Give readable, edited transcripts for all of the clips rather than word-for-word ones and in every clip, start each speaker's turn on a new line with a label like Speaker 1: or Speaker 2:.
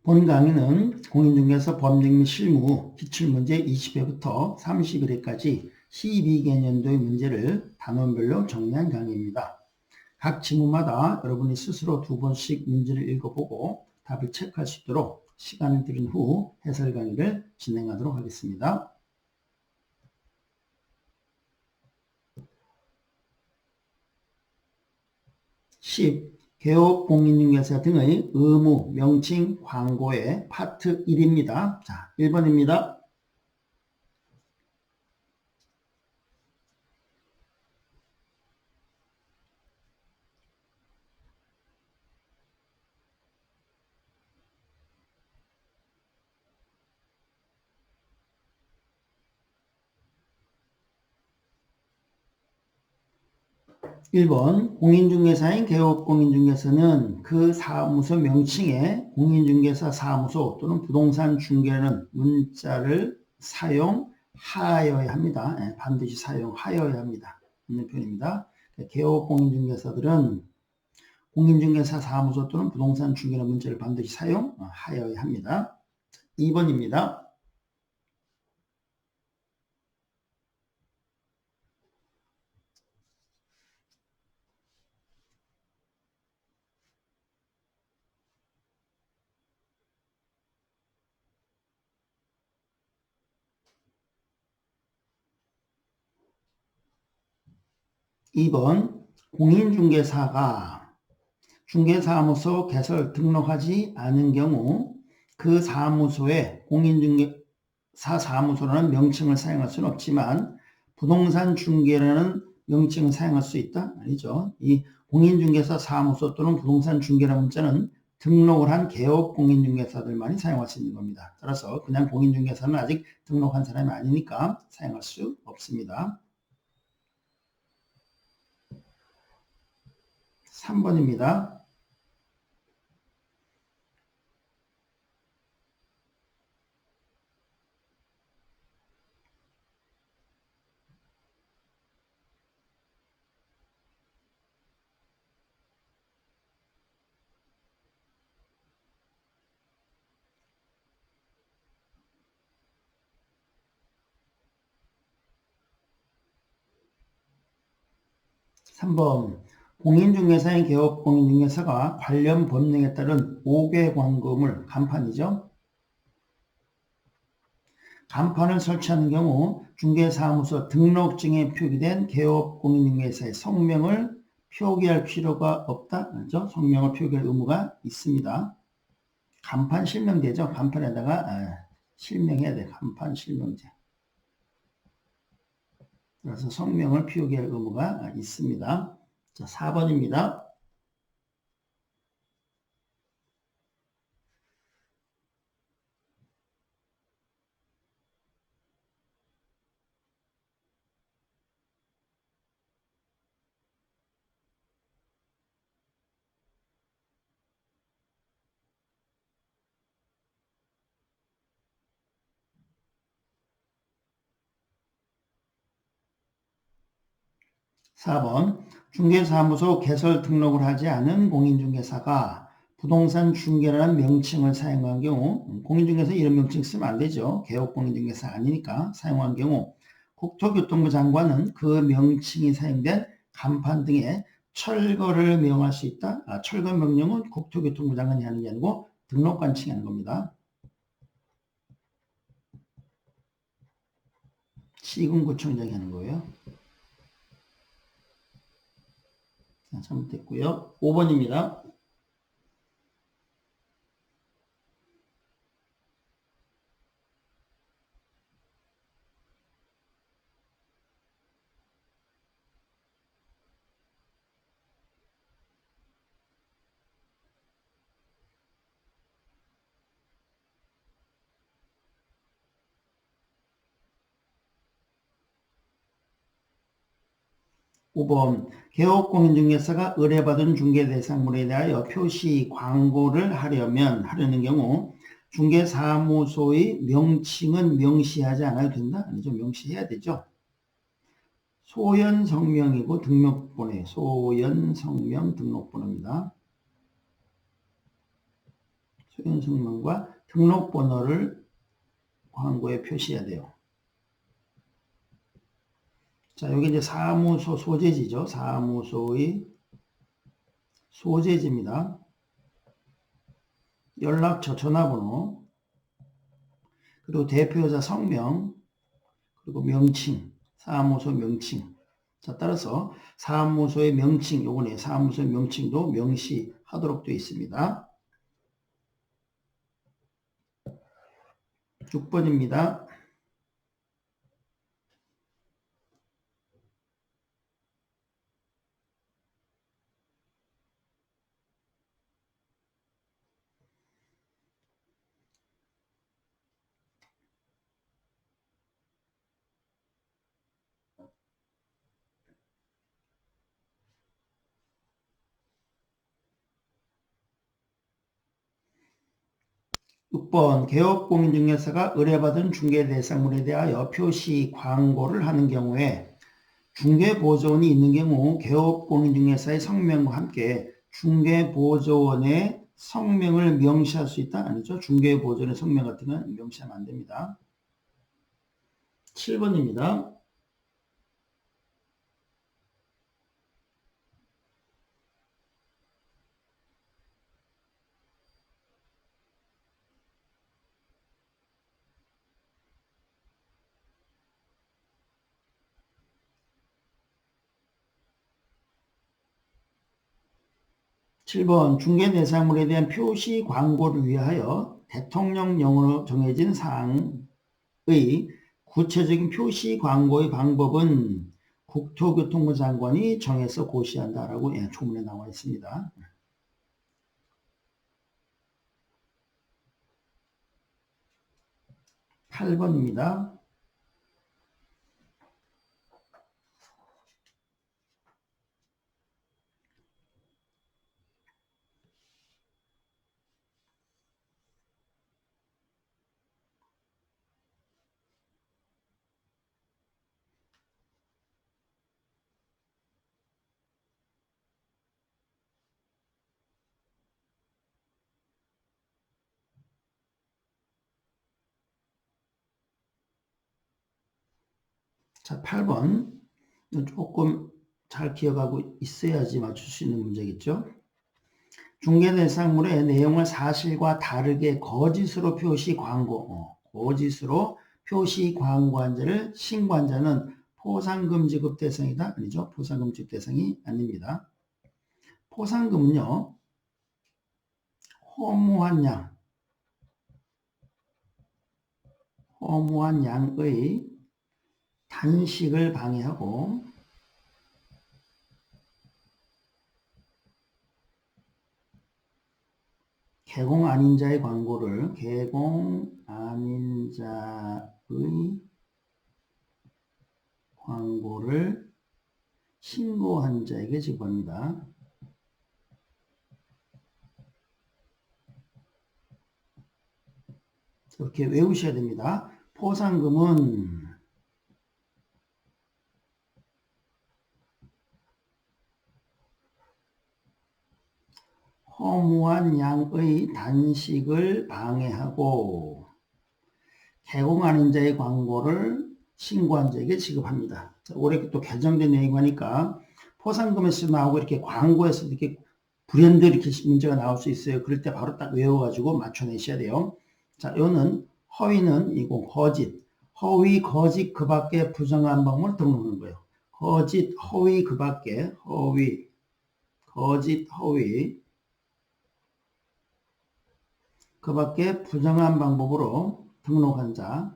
Speaker 1: 본 강의는 공인중개사 법령 및 실무 기출문제 20회부터 31회까지 12개년도의 문제를 단원별로 정리한 강의입니다. 각 지문마다 여러분이 스스로 2번씩 문제를 읽어보고 답을 체크할 수 있도록 시간을 들인 후 해설 강의를 진행하도록 하겠습니다. 10. 개업 공인중개사 등의 의무, 명칭, 광고의 파트 1입니다. 자, 1번입니다. 공인중개사인 개업공인중개사는 그 사무소 명칭에 공인중개사 사무소 또는 부동산 중개라는 문자를 사용하여야 합니다. 반드시 사용하여야 합니다. 있는 표현입니다. 개업공인중개사들은 공인중개사 사무소 또는 부동산 중개라는 문자를 반드시 사용하여야 합니다. 2번입니다. 2번 공인중개사가 중개사무소 개설 등록하지 않은 경우 그 사무소에 공인중개사 사무소라는 명칭을 사용할 수는 없지만 부동산 중개라는 명칭을 사용할 수 있다? 아니죠. 이 공인중개사 사무소 또는 부동산 중개라는 문자는 등록을 한 개업 공인중개사들만이 사용할 수 있는 겁니다. 따라서 그냥 공인중개사는 아직 등록한 사람이 아니니까 사용할 수 없습니다. 3번입니다. 3번 공인중개사인 개업공인중개사가 관련 법령에 따른 5개 광고물 간판이죠. 간판을 설치하는 경우 중개사무소 등록증에 표기된 개업공인중개사의 성명을 표기할 필요가 없다. 그렇죠? 성명을 표기할 의무가 있습니다. 간판 실명제죠. 간판에다가 실명해야 돼. 간판 실명제. 그래서 성명을 표기할 의무가 있습니다. 자, 4번입니다. 4번 중개사무소 개설 등록을 하지 않은 공인중개사가 부동산 중개라는 명칭을 사용한 경우 공인중개사 이런 명칭 쓰면 안 되죠. 개업공인중개사 아니니까 사용한 경우 국토교통부 장관은 그 명칭이 사용된 간판 등에 철거를 명할 수 있다. 철거 명령은 국토교통부 장관이 하는 게 아니고 등록관청이 하는 겁니다. 시군구청장이 하는 거예요. 자, 잘못됐고요. 5번입니다. 5번 개업공인중개사가 의뢰받은 중개대상물에 대하여 표시 광고를 하려는 경우 중개사무소의 명칭은 명시하지 않아도 된다? 아니죠. 명시해야 되죠. 소연성명이고 등록번호, 소연성명 등록번호입니다. 소유권 성명과 등록번호를 광고에 표시해야 돼요. 자, 여기 이제 사무소 소재지죠. 사무소의 소재지입니다. 연락처, 전화번호, 그리고 대표자 성명, 그리고 명칭, 사무소 명칭. 자, 따라서 사무소의 명칭, 요거네. 사무소의 명칭도 명시하도록 되어 있습니다. 6번입니다. 6번 개업공인중개사가 의뢰받은 중개대상물에 대하여 표시 광고를 하는 경우에 중개보조원이 있는 경우 개업공인중개사의 성명과 함께 중개보조원의 성명을 명시할 수 있다? 아니죠. 중개보조원의 성명 같은 건 명시하면 안 됩니다. 7번입니다. 중개대상물에 대한 표시 광고를 위하여 대통령령으로 정해진 사항의 구체적인 표시 광고의 방법은 국토교통부 장관이 정해서 고시한다라고 조문에 나와 있습니다. 8번입니다. 자, 8번. 조금 잘 기억하고 있어야지 맞출 수 있는 문제겠죠. 중개대상물의 내용을 사실과 다르게 거짓으로 표시 광고한 자를 신고한 자는 포상금 지급 대상이다? 아니죠. 포상금 지급 대상이 아닙니다. 포상금은요, 허무한 양의 단식을 방해하고 개공 아닌 자의 광고를 신고한 자에게 지급합니다. 이렇게 외우셔야 됩니다. 포상금은 허무한 양의 단식을 방해하고 개공 아닌 자의 광고를 신고한 자에게 지급합니다. 올해 또 개정된 내용이니까 포상금에서 나오고 이렇게 광고에서 이렇게 브랜드 이렇게 문제가 나올 수 있어요. 그럴 때 바로 딱 외워가지고 맞춰내셔야 돼요. 자, 요는 허위는 이고 허위, 거짓 그 밖에 부정한 방법을 등록하는 거예요. 거짓, 허위 그 밖에 거짓, 허위 그 밖에 부정한 방법으로 등록한 자.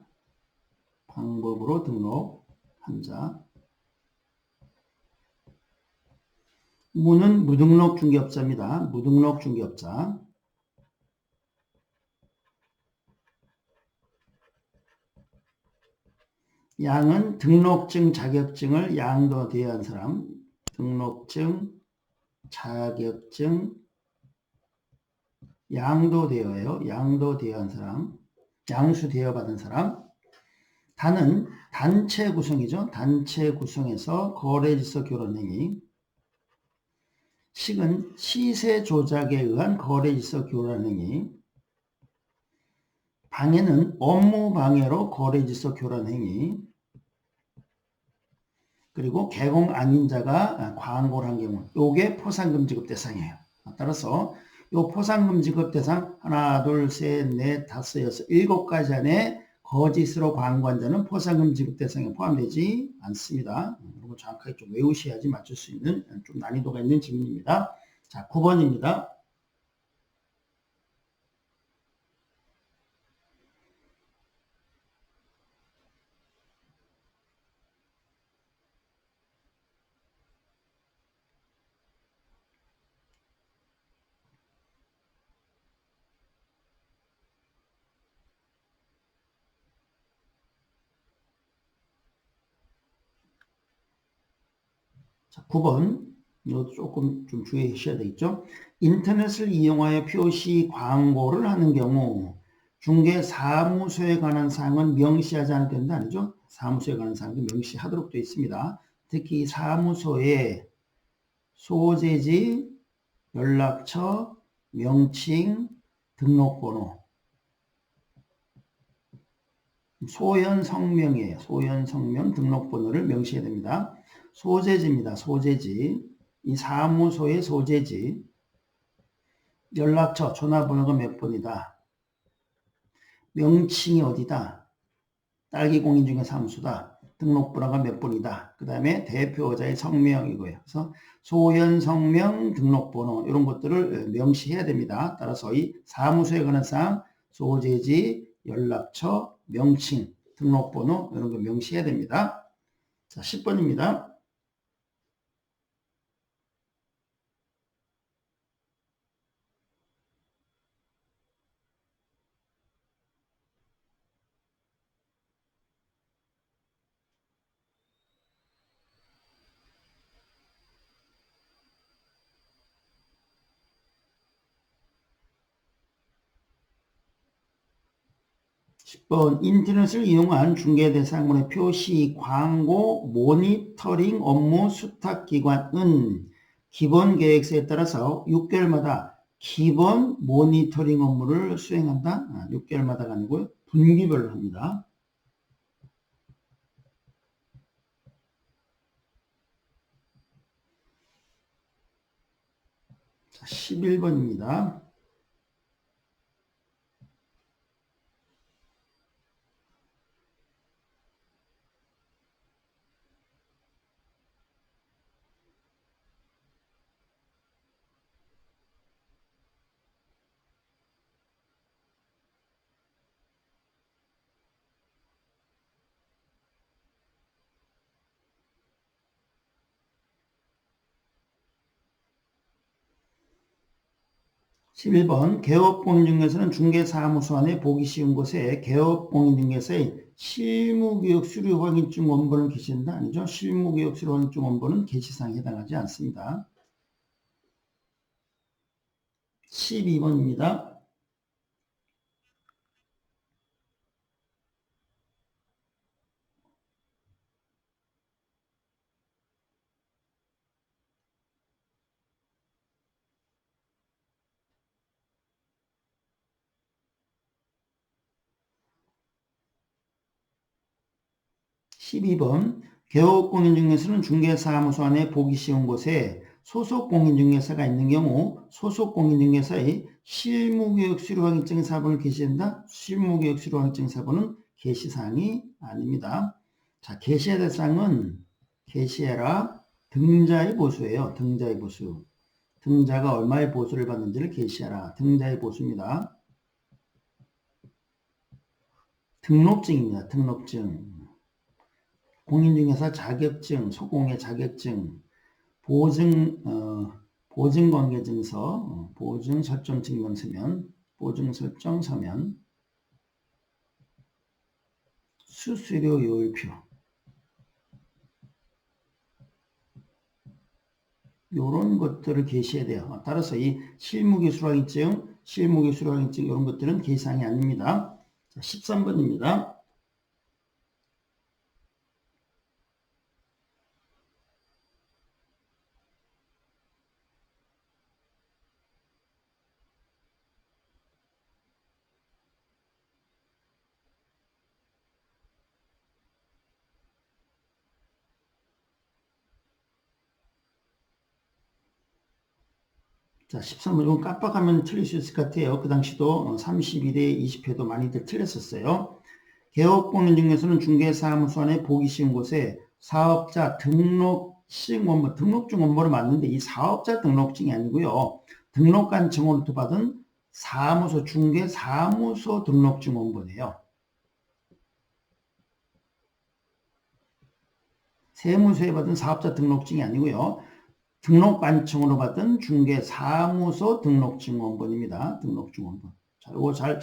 Speaker 1: 무는 무등록 중개업자입니다. 무등록 중개업자. 양은 등록증, 자격증을 양도대여한 사람. 등록증, 자격증, 양도대여한 사람. 양수대여 받은 사람. 단은 단체 구성이죠. 단체 구성에서 거래질서 교란행위. 식은 시세 조작에 의한 거래질서 교란행위. 방해는 업무 방해로 거래질서 교란 행위, 그리고 개공 아닌 자가 광고를 한 경우, 요게 포상금 지급 대상이에요. 따라서 요 포상금 지급 대상 하나, 둘, 셋, 넷, 다섯, 여섯, 일곱 가지 안에 거짓으로 광고한 자는 포상금 지급 대상에 포함되지 않습니다. 이거 정확하게 좀 외우셔야지 맞출 수 있는 좀 난이도가 있는 질문입니다. 자, 9번입니다. 자, 9번. 이것도 조금 좀 주의하셔야 되겠죠. 인터넷을 이용하여 표시 광고를 하는 경우 중개사무소에 관한 사항은 명시하지 않을 텐데 아니죠. 사무소에 관한 사항도 명시하도록 되어 있습니다. 특히 사무소의 소재지, 연락처, 명칭, 등록번호, 소연 성명이에요. 소연 성명, 등록번호를 명시해야 됩니다. 소재지입니다. 소재지. 이 사무소의 소재지. 연락처, 전화번호가 몇 번이다. 명칭이 어디다. 딸기 공인중개 사무소다. 등록번호가 몇 번이다. 그 다음에 대표자의 성명이고요. 그래서 소연 성명, 등록번호 이런 것들을 명시해야 됩니다. 따라서 이 사무소에 관한 사항, 소재지, 연락처, 명칭, 등록번호 이런 거 명시해야 됩니다. 자, 10번입니다. 10번 인터넷을 이용한 중개대상물의 표시, 광고, 모니터링 업무 수탁기관은 기본 계획서에 따라서 6개월마다 기본 모니터링 업무를 수행한다. 6개월마다가 아니고요. 분기별로 합니다. 자, 11번입니다. 11번 개업공인중개사는 중개사무소 안에 보기 쉬운 곳에 개업공인중개사의 실무교육 수료 확인증 원본을 게시한다. 아니죠. 실무교육 수료 확인증 원본은 게시사항에 해당하지 않습니다. 12번입니다. 12번 개업공인중개사는 중개사무소 안에 보기 쉬운 곳에 소속공인중개사가 있는 경우 소속공인중개사의 실무교육 수료확인증 사본을 게시한다. 실무교육 수료확인증 사본은 게시사항이 아닙니다. 자, 게시해야 될 사항은 게시해라 등자의 보수예요. 등자의 보수. 등자가 얼마의 보수를 받는지를 게시하라. 등자의 보수입니다. 등록증입니다. 등록증. 공인중개사 자격증, 소공의 자격증, 보증관계증서, 보증설정증명서면, 보증설정서면, 수수료 요율표. 이런 것들을 게시해야 돼요. 따라서 이 실무기술확인증, 실무기술확인증 이런 것들은 게시사항이 아닙니다. 자, 13번입니다. 자, 13번. 이건 깜빡하면 틀릴 수 있을 것 같아요. 그 당시도 31회, 20회도 많이들 틀렸었어요. 개업공인중개사는 중개사무소 안에 보기 쉬운 곳에 사업자 등록증 원본, 등록증 원본을 맞는데 이 사업자 등록증이 아니고요. 등록관 증언으로 받은 사무소, 중개사무소 등록증 원본이에요. 세무서에 받은 사업자 등록증이 아니고요. 등록관청으로 받은 중개사무소 등록증 원본입니다. 등록증 원본. 자, 이거 잘,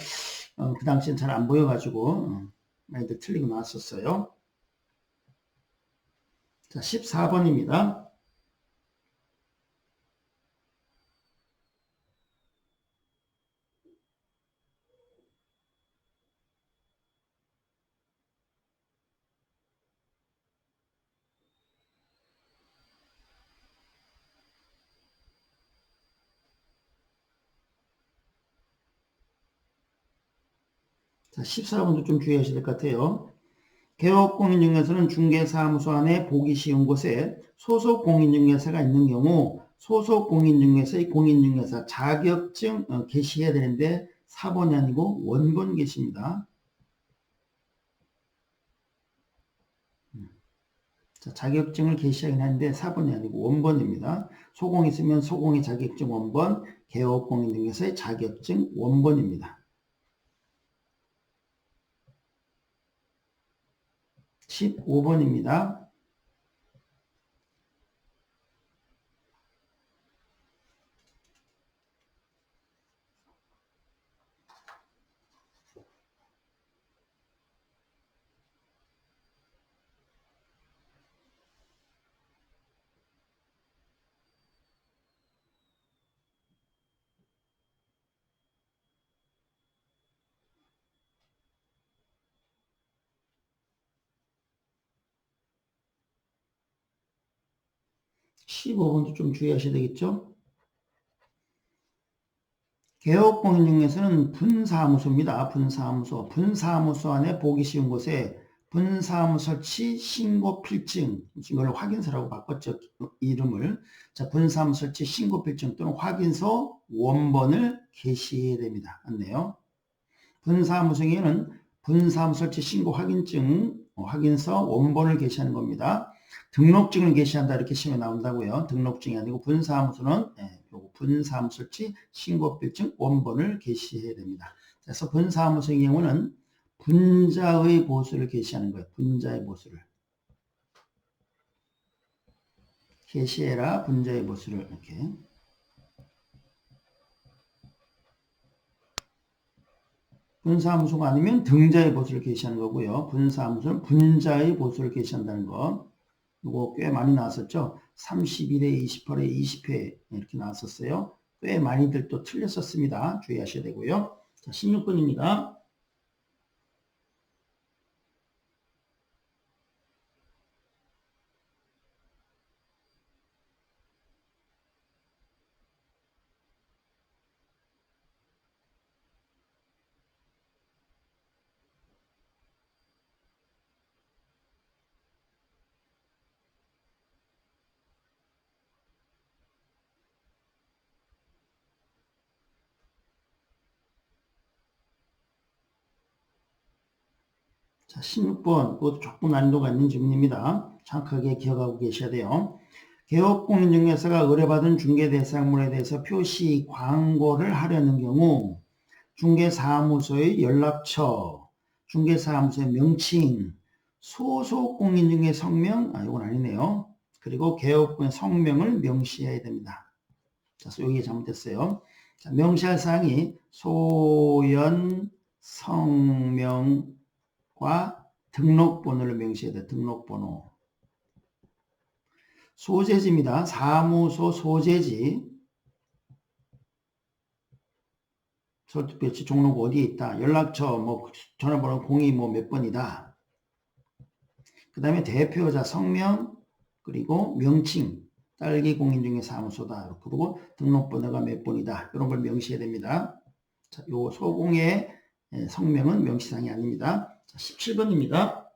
Speaker 1: 그 당시엔 잘 안 보여가지고, 많이들 틀리고 나왔었어요. 자, 14번입니다. 자, 14번도 좀 주의하셔야 될 것 같아요. 개업공인중개사는 중개사무소 안에 보기 쉬운 곳에 소속 공인중개사가 있는 경우 소속 공인중개사의 공인중개사 자격증 게시해야 되는데 4번이 아니고 원본 게시입니다. 자, 자격증을 게시하긴 하는데 4번이 아니고 원본입니다. 소공이 있으면 소공의 자격증 원본, 개업공인중개사의 자격증 원본입니다. 15번입니다. (15번도) 좀 주의하셔야 되겠죠? 개업공인중개사는 분사무소입니다. 분사무소. 분사무소 안에 보기 쉬운 곳에 분사무소 설치 신고 필증, 이걸 확인서라고 바꿨죠. 이름을. 자, 분사무소 설치 신고 필증 또는 확인서 원본을 게시해야 됩니다. 맞네요. 분사무소에는 분사무소 설치 신고 확인증, 확인서 원본을 게시하는 겁니다. 등록증을 게시한다 이렇게 시험에 나온다고요. 등록증이 아니고 분사무소는 분사무소 설치 신고필증 원본을 게시해야 됩니다. 그래서 분사무소의 경우는 분자의 보수를 게시하는 거예요. 분자의 보수를. 게시해라 분자의 보수를 이렇게. 분사무소가 아니면 등자의 보수를 게시하는 거고요. 분사무소는 분자의 보수를 게시한다는 거. 이거 꽤 많이 나왔었죠. 31회, 28회, 20회 이렇게 나왔었어요. 꽤 많이들 또 틀렸었습니다. 주의하셔야 되고요. 자, 16번입니다. 자, 16번, 그것도 조금 난이도가 있는 질문입니다. 정확하게 기억하고 계셔야 돼요. 개업공인중개사가 의뢰받은 중개대상물에 대해서 표시 광고를 하려는 경우 중개사무소의 연락처, 중개사무소의 명칭, 소속공인중개 성명, 이건 아니네요. 그리고 개업공인 성명을 명시해야 됩니다. 자, 여기 잘못됐어요. 자, 명시할 사항이 소연, 성명, 과 등록번호를 명시해야 돼. 등록번호. 소재지입니다. 사무소 소재지. 설득배치 종로구 어디에 있다. 연락처 뭐 전화번호 02 뭐 몇 번이다. 그 다음에 대표자 성명 그리고 명칭. 딸기 공인중개사무소다. 그리고 등록번호가 몇 번이다. 이런 걸 명시해야 됩니다. 자, 요 소공의 성명은 명시사항이 아닙니다. 17번입니다.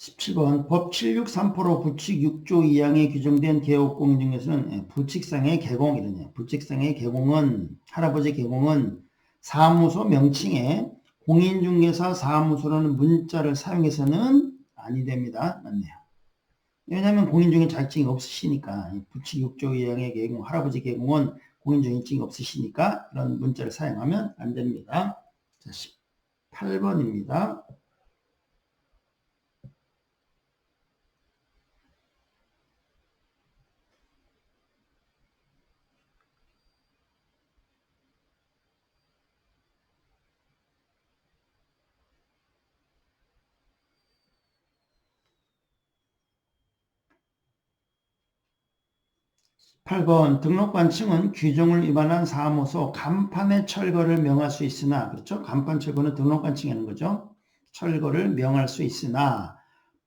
Speaker 1: 17번 법 763포로 부칙 6조 2항에 규정된 개업공인 중에서는 부칙상의 개공 이러네요. 부칙상의 개공은 할아버지 개공은 사무소 명칭에 공인중개사 사무소라는 문자를 사용해서는 아니 됩니다. 맞네요. 왜냐하면 공인중개 자격증이 없으시니까 부칙 6조 2항의 개공 할아버지 개공은 공인중개증이 없으시니까 그런 문자를 사용하면 안 됩니다. 자, 18번입니다. 8번 등록관청은 규정을 위반한 사무소 간판의 철거를 명할 수 있으나 그렇죠? 간판 철거는 등록관청이 하는 거죠. 철거를 명할 수 있으나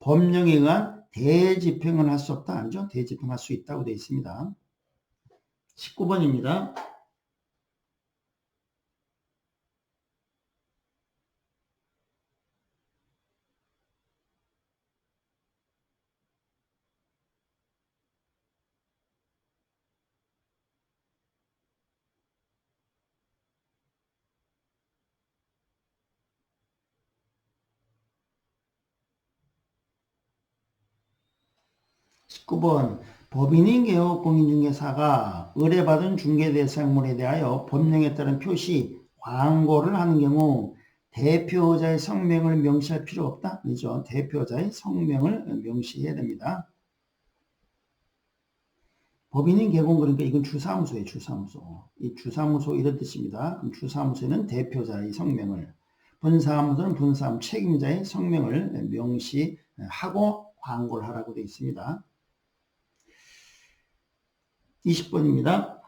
Speaker 1: 법령에 의한 대집행은 할 수 없다. 아니죠? 대집행할 수 있다고 되어 있습니다. 19번입니다. 19번 법인인 개업 공인중개사가 의뢰받은 중개대상물에 대하여 법령에 따른 표시, 광고를 하는 경우 대표자의 성명을 명시할 필요가 없다. 그죠? 대표자의 성명을 명시해야 됩니다. 법인인 개공 그러니까 이건 주사무소예요. 주사무소. 이 주사무소 이런 뜻입니다. 주사무소에는 대표자의 성명을, 분사무소는 분사무 책임자의 성명을 명시하고 광고를 하라고 되어 있습니다. 20번입니다.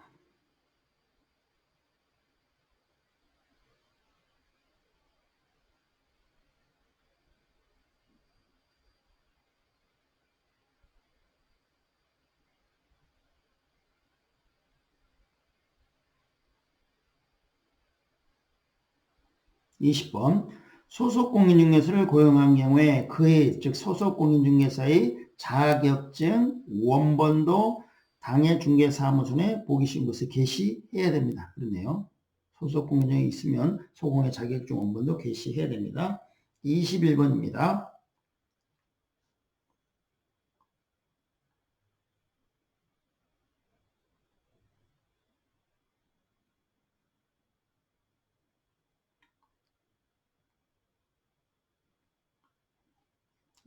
Speaker 1: 20번 소속공인중개사를 고용한 경우에 그의 즉 소속공인중개사의 자격증, 원본도 당해 중개사무소에 보기신고서에 게시해야 됩니다. 그러네요. 소속공인중개사가 있으면 소공의 자격증, 원본도 게시해야 됩니다. 21번입니다.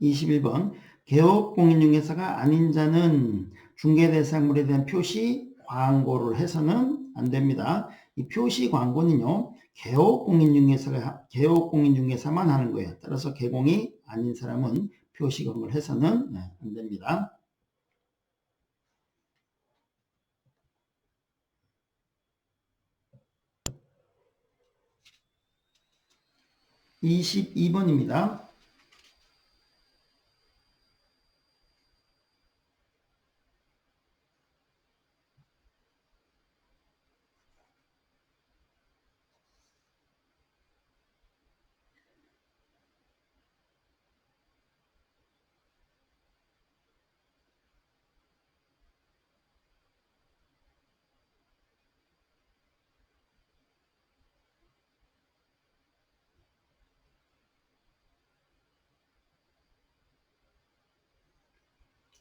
Speaker 1: 21번 개업공인중개사가 아닌 자는 중개대상물에 대한 표시, 광고를 해서는 안 됩니다. 이 표시, 광고는요. 개업공인중개사만 하는 거예요. 따라서 개공이 아닌 사람은 표시, 광고를 해서는 안 됩니다. 22번입니다.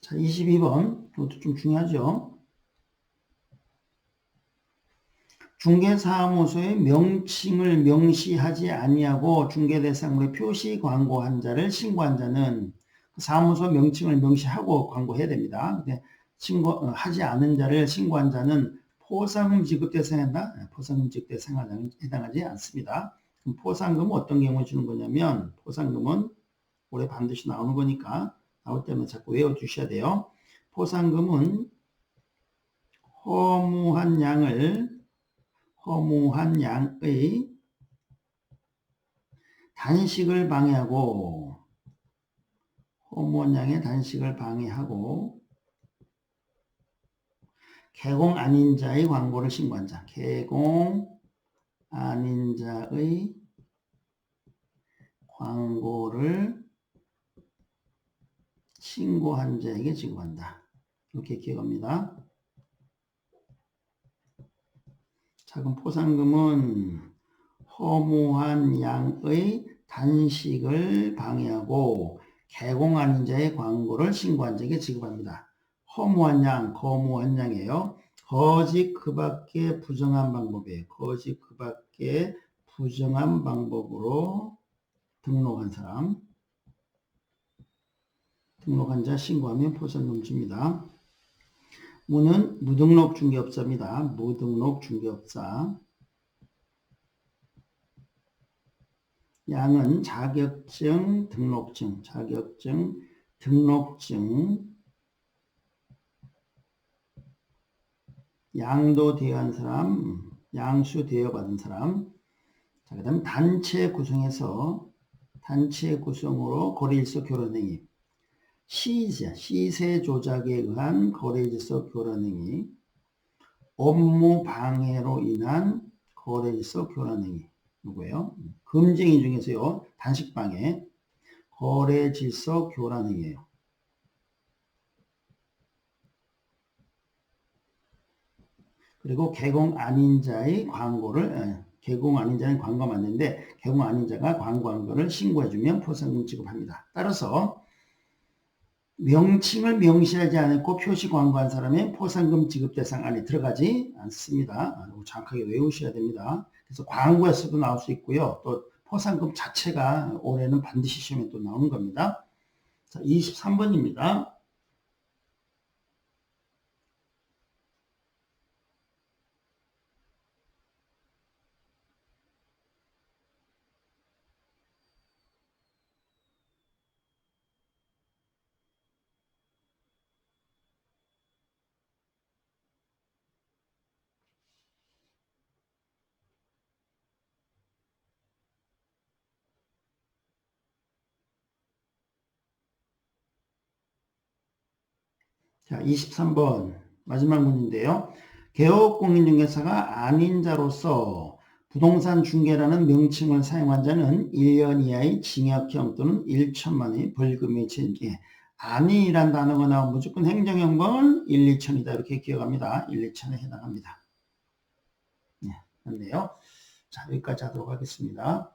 Speaker 1: 22번 이것도 좀 중요하죠. 중개사무소의 명칭을 명시하지 아니하고 중개대상물의 표시, 광고한 자를 신고한 자는 사무소 명칭을 명시하고 광고해야 됩니다. 근데 신고하지 않은 자를 신고한 자는 포상금 지급 대상한다? 포상금 지급 대상에 해당하지 않습니다. 그럼 포상금은 어떤 경우에 주는 거냐면 포상금은 올해 반드시 나오는 거니까 나올 때만 자꾸 외워주셔야 돼요. 포상금은 허무한 양의 단식을 방해하고 허무한 양의 단식을 방해하고 개공 아닌 자의 광고를 신고한 자, 개공 아닌 자의 광고를 신고한 자에게 지급한다. 이렇게 기억합니다. 자, 그럼 포상금은 허무한 양의 단식을 방해하고 개공 아닌 자의 광고를 신고한 자에게 지급합니다. 허무한 양, 거무한 양이에요. 거짓 그 밖에 부정한 방법이에요. 거짓 그 밖에 부정한 방법으로 등록한 사람, 등록한 자 신고하면 포상금 줍니다. 무는 무등록 중개업자입니다. 무등록 중개업자. 양은 자격증, 등록증, 자격증, 등록증, 양도 대여한 사람, 양수 대여받은 사람. 자, 그 다음 단체 구성해서 단체 구성으로 거래질서 교란행위. 시세 조작에 의한 거래질서 교란행위. 업무 방해로 인한 거래질서 교란행위. 누구예요? 금쟁이 중에서요. 단식방해, 거래질서 교란행위예요. 그리고 개공 아닌 자의 광고를 개공 아닌 자는 광고 맞는데 개공 아닌 자가 광고한 것을 신고해주면 포상금 지급합니다. 따라서 명칭을 명시하지 않고 표시 광고한 사람의 포상금 지급 대상 안에 들어가지 않습니다. 정확하게 외우셔야 됩니다. 그래서 광고에서도 나올 수 있고요. 또 포상금 자체가 올해는 반드시 시험에 또 나오는 겁니다. 자, 23번입니다. 자, 23번 마지막 문인데요. 개업공인중개사가 아닌 자로서 부동산 중개라는 명칭을 사용한 자는 1년 이하의 징역형 또는 1천만 원의 벌금의 죄. 아니란 단어가 나오면 무조건 행정형벌 1, 2천이다 이렇게 기억합니다. 1, 2천에 해당합니다. 네, 맞네요. 자, 여기까지 하도록 하겠습니다.